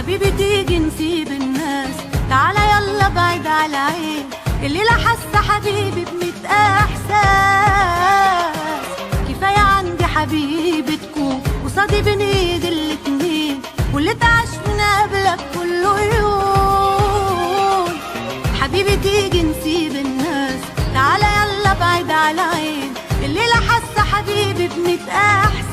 حبيبي تيجي نسيب الناس، تعالى يلا بعيد على عين. الليلة حاسة حبيبي ب100 احساس. كفاية عندي حبيبي تكون قصادي بين ايد الاتنين، واللي تعش من قبلك كله يهون. حبيبي تيجي نسيب الناس، تعالى يلا بعيد على عين. الليلة حاسة حبيبي ب100 احساس.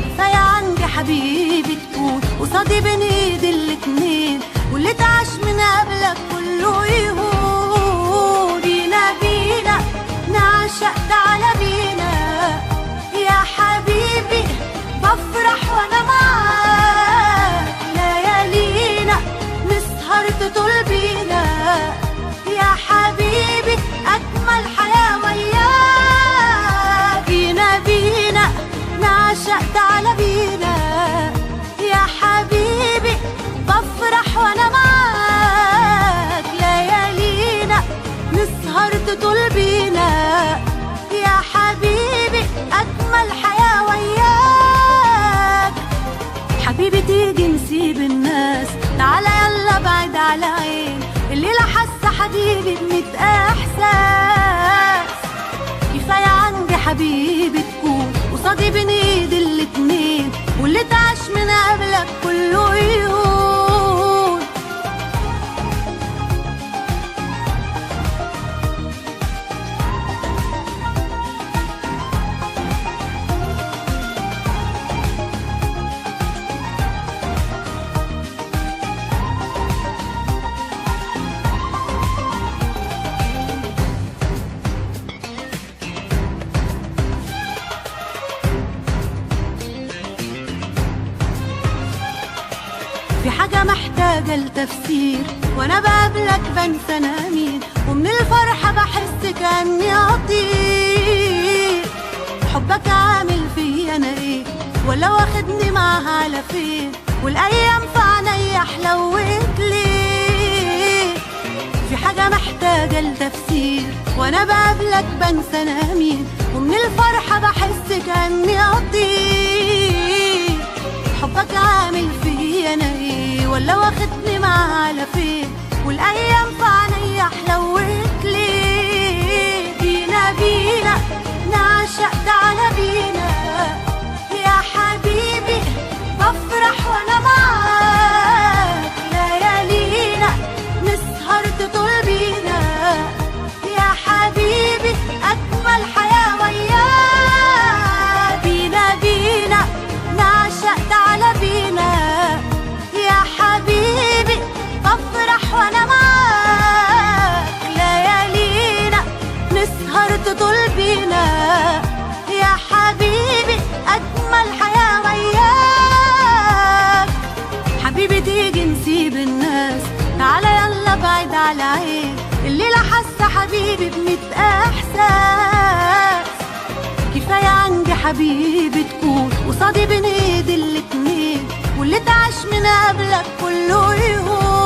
كفاية عندي حبيبي تكون قصادي بين ايد الاتنين، واللي تعش من قبلك كله يهون. بينا بينا نعشق، تعالى بينا يا حبيبي، بفرح وانا معاك. ليالينا نسهر تطول بينا يا حبيبي، اجمل حياة وياك. بينا بينا نعشق، تعالى بينا يا حبيبي، بفرح وانا معاك. ليالينا نسهر تطول بينا يا حبيبي، اجمل حياة وياك. حبيبي تيجي نسيب الناس، تعالى يلا بعيد على عين. الليلة حاسة حبيبي ب100 احساس. كفاية عندي حبيبي تكون قصادي بين ايد الاتنين، واللي تعش من قبلك كله يهون. في حاجة محتاجة لتفسير، وانا بقابلك بنسى انا مين، ومن الفرحة بحس كأني اطير. حبك عامل فيا انا ايه، ولا واخدني معاها على فين، والايام في عينيا حلوت ليه. في حاجة محتاجة لتفسير، وانا بقابلك بنسى انا مين، ومن الفرحة بحس كأني اطير. حبك عامل فيا انا ايه، ولا واخدني معاها على فين، والايام في عينيا حلوت ليه. بينا بينا نعشق، تعالى بينا يا حبيبي، بفرح وانا معاك. ليالينا نسهر تطول بينا يا حبيبي، اجمل حياة وياك. بينا بينا نعشق، تعالى بينا يا حبيبي، بفرح وانا معاك. ليالينا نسهر تطول بينا يا حبيبي، اجمل حياة وياك. حبيبي تيجي نسيب الناس، تعالى يلا بعيد على عين. الليلة حاسة حبيبي ب100 احساس. كفاية عندي حبيبي تكون قصادي بين ايد الاتنين، واللي تعش من قبلك كله يهون.